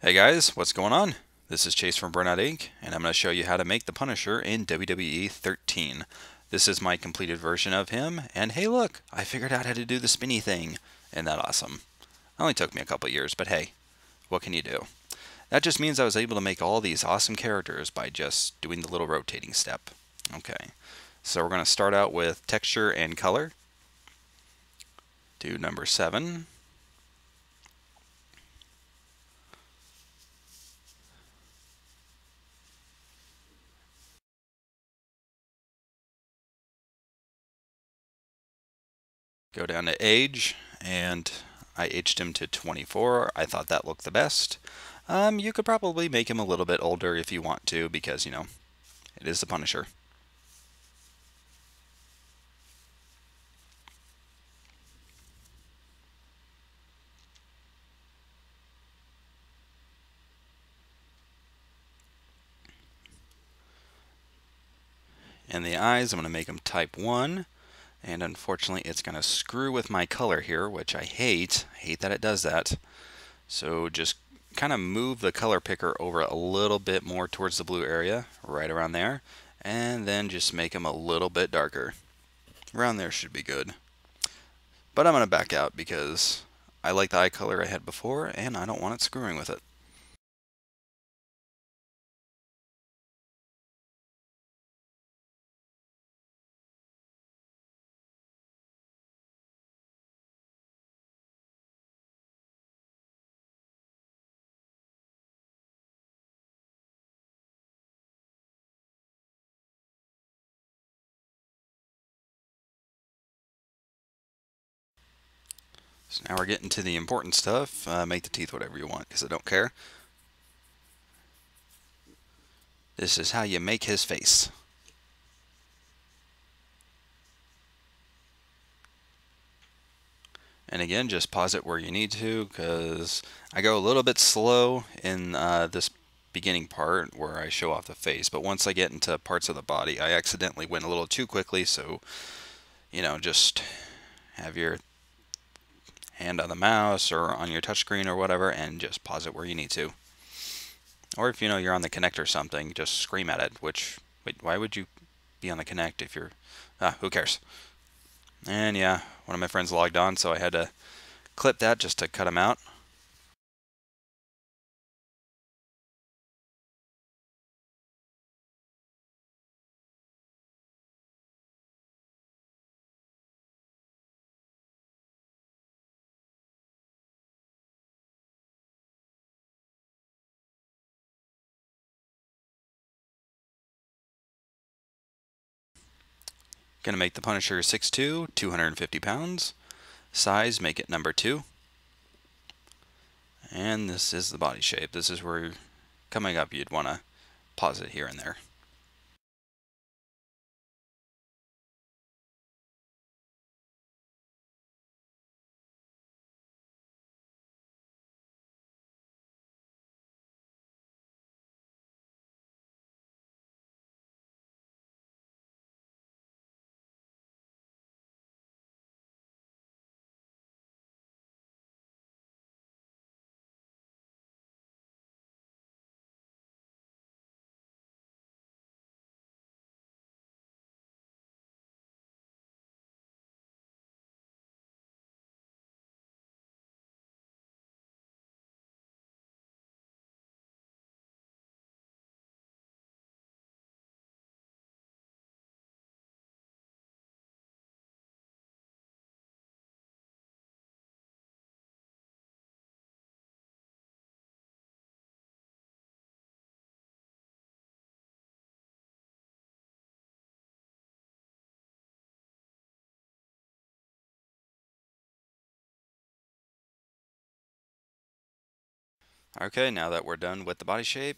Hey guys, what's going on? This is Chase from Burnout Inc. and I'm going to show you how to make the Punisher in WWE 13. This is my completed version of him, and hey look, I figured out how to do the spinny thing. Isn't that awesome? It only took me a couple years, but hey, what can you do? That just means I was able to make all these awesome characters by just doing the little rotating step. Okay, so we're going to start out with texture and color. Do number 7. Go down to age, and I aged him to 24. I thought that looked the best. You could probably make him a little bit older if you want to, because, it is the Punisher. And the eyes, I'm going to make them type 1. And unfortunately, it's going to screw with my color here, which I hate. I hate that it does that. So just kind of move the color picker over a little bit more towards the blue area, right around there. And then just make them a little bit darker. Around there should be good. But I'm going to back out because I like the eye color I had before and I don't want it screwing with it. So now we're getting to the important stuff. Make the teeth whatever you want because I don't care. This is how you make his face. And again, just pause it where you need to because I go a little bit slow in this beginning part where I show off the face. But once I get into parts of the body, I accidentally went a little too quickly. So, just have your hand on the mouse or on your touchscreen or whatever and just pause it where you need to. Or if you're on the Connect or something, just scream at it, wait, why would you be on the Connect if you're, who cares? And yeah, one of my friends logged on, so I had to clip that just to cut him out. Gonna make the Punisher 6'2", 250 pounds. Size, make it number 2. And this is the body shape. This is where, coming up, you'd want to pause it here and there. Okay, now that we're done with the body shape,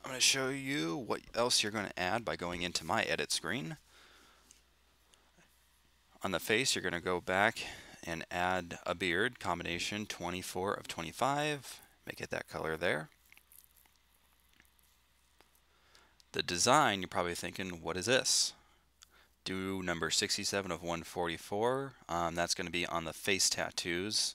I'm going to show you what else you're going to add by going into my edit screen. On the face, you're going to go back and add a beard, combination 24 of 25. Make it that color there. The design, you're probably thinking, what is this? Do number 67 of 144. That's going to be on the face tattoos.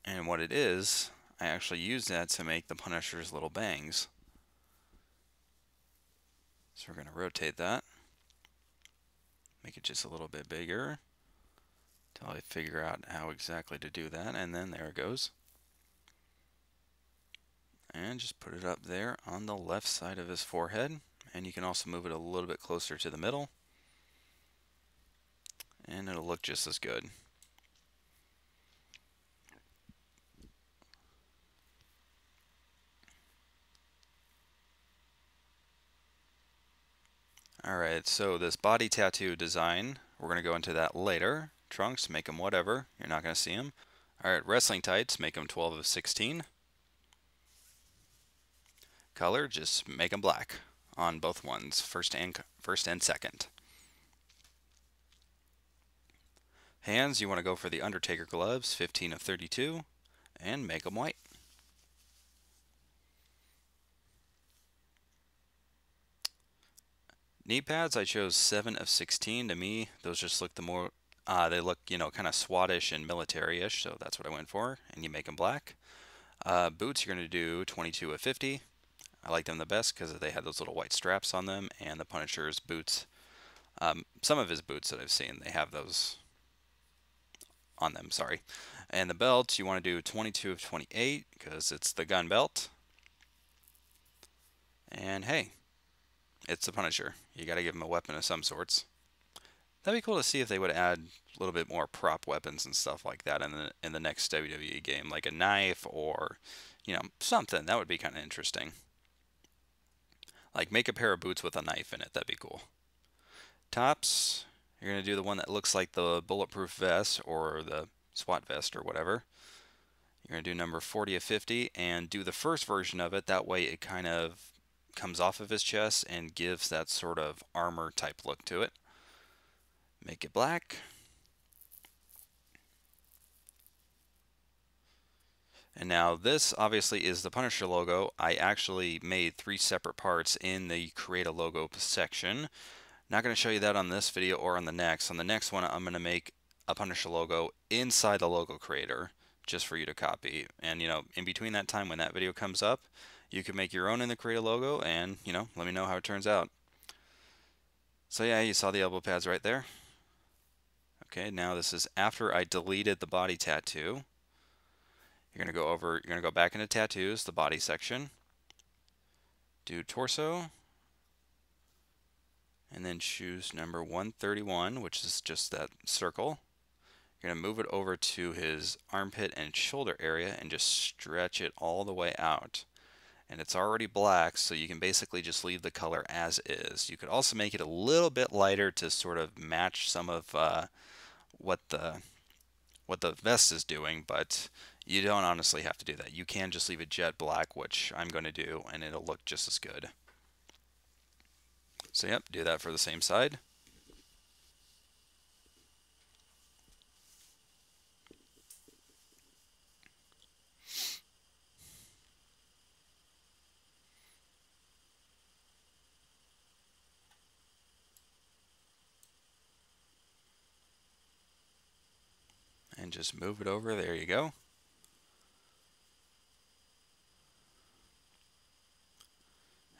And what it is, I actually use that to make the Punisher's little bangs. So we're going to rotate that. Make it just a little bit bigger until I figure out how exactly to do that. And then there it goes. And just put it up there on the left side of his forehead. And you can also move it a little bit closer to the middle. And it'll look just as good. Alright, so this body tattoo design, we're going to go into that later. Trunks, make them whatever. You're not going to see them. Alright, wrestling tights, make them 12 of 16. Color, just make them black on both ones, first and second. Hands, you want to go for the Undertaker gloves, 15 of 32, and make them white. Knee pads, I chose 7 of 16. To me, those just look the more, they look, you know, kind of SWAT-ish and military-ish, so that's what I went for, and you make them black. Boots, you're going to do 22 of 50. I like them the best because they have those little white straps on them, and the Punisher's boots, some of his boots that I've seen, they have those on them, sorry. And the belt, you want to do 22 of 28 because it's the gun belt. And hey, it's the Punisher. You got to give him a weapon of some sorts. That'd be cool to see if they would add a little bit more prop weapons and stuff like that in the next WWE game, like a knife or, you know, something. That would be kind of interesting. Like make a pair of boots with a knife in it. That'd be cool. Tops, you're going to do the one that looks like the bulletproof vest or the SWAT vest or whatever. You're going to do number 40 of 50 and do the first version of it. That way it kind of comes off of his chest and gives that sort of armor type look to it. Make it black. And now this obviously is the Punisher logo. I actually made 3 separate parts in the create a logo section. Not going to show you that on this video or on the next. On the next one, I'm going to make a Punisher logo inside the logo creator just for you to copy. And, you know, in between that time when that video comes up, you can make your own in the create a logo and, you know, let me know how it turns out. So yeah, you saw the elbow pads right there. Okay, now this is after I deleted the body tattoo. You're going to go back into tattoos, the body section. Do torso. And then choose number 131, which is just that circle. You're going to move it over to his armpit and shoulder area and just stretch it all the way out. And it's already black, so you can basically just leave the color as is. You could also make it a little bit lighter to sort of match some of what the vest is doing, but you don't honestly have to do that. You can just leave it jet black, which I'm going to do, and it'll look just as good. So yep, do that for the same side. And just move it over. There you go.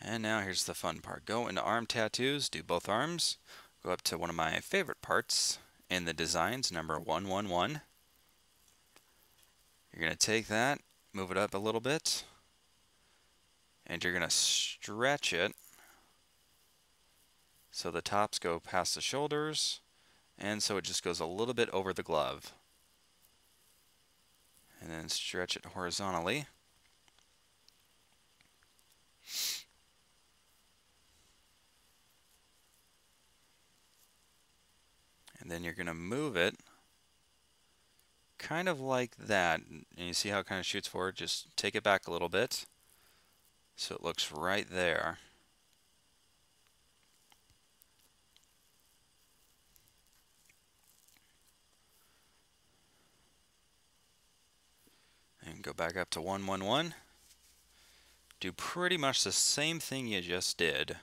And now here's the fun part. Go into arm tattoos, do both arms. Go up to one of my favorite parts in the designs, number 111. You're going to take that, move it up a little bit, and you're going to stretch it so the tops go past the shoulders, and so it just goes a little bit over the glove. And then stretch it horizontally. And then you're going to move it kind of like that. And you see how it kind of shoots forward? Just take it back a little bit so it looks right there. And go back up to 111. Do pretty much the same thing you just did.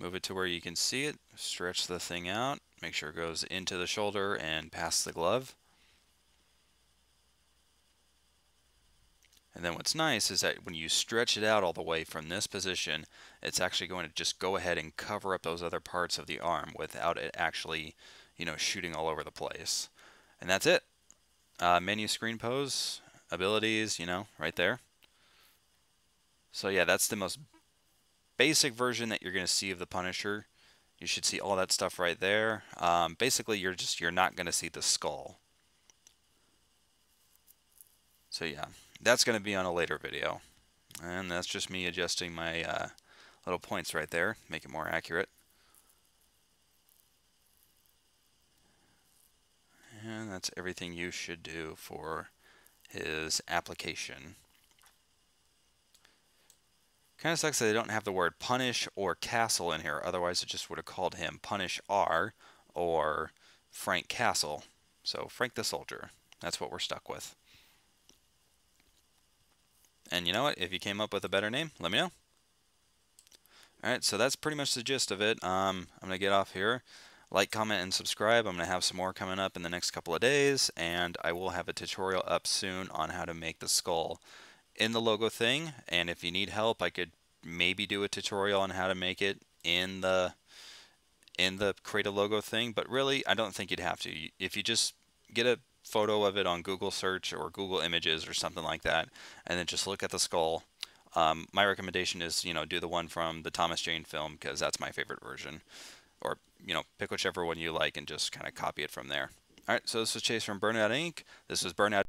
Move it to where you can see it. Stretch the thing out. Make sure it goes into the shoulder and past the glove. And then what's nice is that when you stretch it out all the way from this position, it's actually going to just go ahead and cover up those other parts of the arm without it actually, shooting all over the place. And that's it. Menu screen pose, abilities, right there. So yeah, that's the most basic version that you're going to see of the Punisher. You should see all that stuff right there. Basically, you're not going to see the skull. So yeah, that's going to be on a later video. And that's just me adjusting my little points right there, make it more accurate. And that's everything you should do for his application. Kind of sucks that they don't have the word punish or castle in here, otherwise it just would have called him Punish R or Frank Castle. So Frank the Soldier, that's what we're stuck with. And you know what, if you came up with a better name, let me know. Alright, so that's pretty much the gist of it. I'm going to get off here. Like, comment, and subscribe. I'm going to have some more coming up in the next couple of days, and I will have a tutorial up soon on how to make the skull in the logo thing. And if you need help, I could maybe do a tutorial on how to make it in the create a logo thing, but really I don't think you'd have to. If you just get a photo of it on Google search or Google Images or something like that, and then just look at the skull. My recommendation is, do the one from the Thomas Jane film, because that's my favorite version. Or, pick whichever one you like and just kind of copy it from there. Alright, so this was Chase from Burnout Inc. This was Burnout.